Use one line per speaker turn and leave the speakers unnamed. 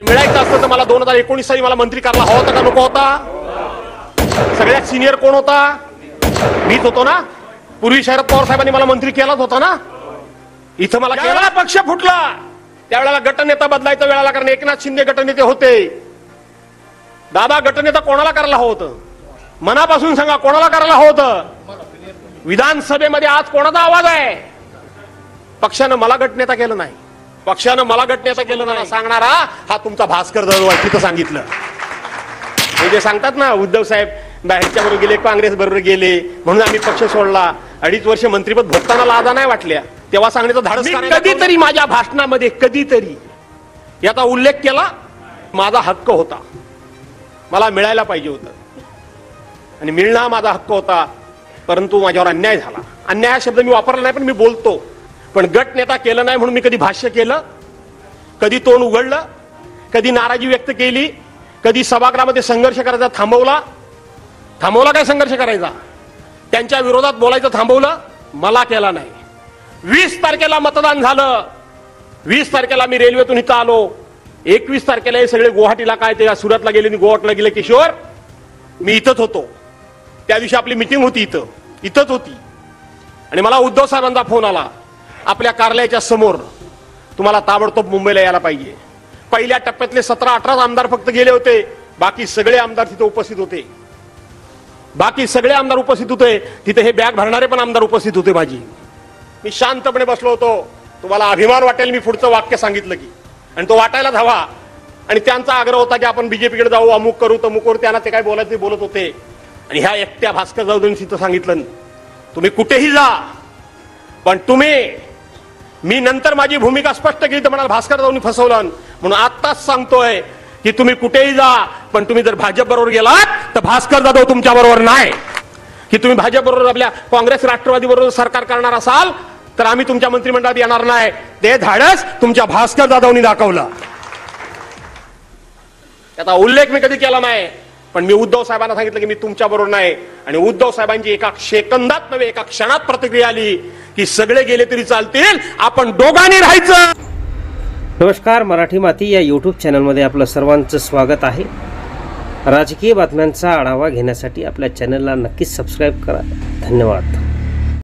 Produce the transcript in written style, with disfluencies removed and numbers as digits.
मिळायचं असतं तर मला 2019 साली मला मंत्री करायला हवा होता का नको होता? सगळ्यात सिनियर कोण होता? मीच होतो ना. पूर्वी शरद पवार साहेबांनी मला मंत्री केलाच होता ना. इथं मला केला, पक्ष फुटला त्यावेळेला गटनेता बदलायचा वेळाला, कारण एकनाथ शिंदे गटनेते होते. दादा गटनेता कोणाला करायला हवं होतं? मनापासून सांगा, कोणाला करायला हवं होतं? विधानसभेमध्ये आज कोणाचा आवाज आहे? पक्षानं मला गटनेता केलं नाही. पक्षानं मला गटनेता केलं नाही सांगणारा हा तुमचा भास्कर जाधव आहे. तिथं सांगितलं. हे जे सांगतात ना उद्धव साहेब बाहेरच्या बरोबर गेले, काँग्रेस बरोबर गेले म्हणून आम्ही पक्ष सोडला, 2.5 वर्ष मंत्रीपद भोगताना लाजा नाही वाटल्या, तेव्हा सांगण्याचं धाडस कधीतरी माझ्या भाषणामध्ये कधीतरी याचा उल्लेख केला. माझा हक्क होता, मला मिळायला पाहिजे होतं आणि मिळणं माझा हक्क होता. परंतु माझ्यावर अन्याय झाला. अन्याय हा शब्द मी वापरला नाही, पण मी बोलतो. पण गट नेता केलं नाही म्हणून मी कधी भाष्य केलं, कधी तोंड उघडलं, कधी नाराजी व्यक्त केली, कधी सभागृहामध्ये संघर्ष करायचा थांबवला काय संघर्ष करायचा? त्यांच्या विरोधात बोलायचं थांबवलं? मला केला नाही. 20 तारखेला मतदान झालं. 20 तारखेला मी रेल्वेतून इथं आलो. 21 तारखेला हे सगळे गुवाहाटीला काय ते सुरतला गेले आणि गोवाटला गेले. किशोर मी इथंच होतो. त्या दिवशी आपली मिटिंग होती, इथंच होती. आणि मला उद्धव साहेबांचा फोन आला, आपल्या कार्यालयाच्या समोर तुम्हाला ताबडतोब मुंबईला यायला पाहिजे. पहिल्या टप्प्यातले 17-18 आमदार फक्त गेले होते, बाकी सगळे आमदार तिथे उपस्थित होते. तिथे हे बॅग भरणारे पण आमदार उपस्थित होते. मी शांतपणे बसलो होतो. तुम्हाला अभिमान वाटेल मी पुढचं वाक्य सांगितलं की, आणि तो वाटायलाच हवा. आणि त्यांचा आग्रह होता की आपण बीजेपीकडे जाऊ, अमुक करू तमुक करू. त्यांना ते काय बोलायचं ते बोलत होते. आणि ह्या एकट्या भास्कर जाधवनी तिथं सांगितलं, तुम्ही कुठेही जा, पण मी नंतर माझी भूमिका स्पष्ट केली तर म्हणाल भास्कर जाधवनी फसवलं. म्हणून आत्ताच सांगतोय की तुम्ही कुठेही जा, पण तुम्ही जर भाजप बरोबर गेलात तर भास्कर जाधव तुमच्या बरोबर नाही. की तुम्ही भाजप बरोबर आपल्या काँग्रेस राष्ट्रवादी बरोबर सरकार करणार असाल तर आम्ही तुमच्या मंत्रिमंडळात येणार नाही. ते धाडस तुमच्या भास्कर जाधवनी दाखवलं. त्याचा उल्लेख मी कधी केला नाही, पण मी उद्धव साहेबांना सांगितलं की मी तुमच्या बरोबर नाही. आणि उद्धव साहेबांची एका सेकंदात नव्हे एका क्षणात प्रतिक्रिया आली की सगळे गेले तरी चालतील, आपण दोघांनी राहायचं.
नमस्कार, मराठी माती या यूट्यूब चॅनलमध्ये आपलं सर्वांचं स्वागत आहे. राजकीय बातम्यांचा आढावा घेण्यासाठी आपल्या चॅनलला नक्कीच सबस्क्राईब करा. धन्यवाद.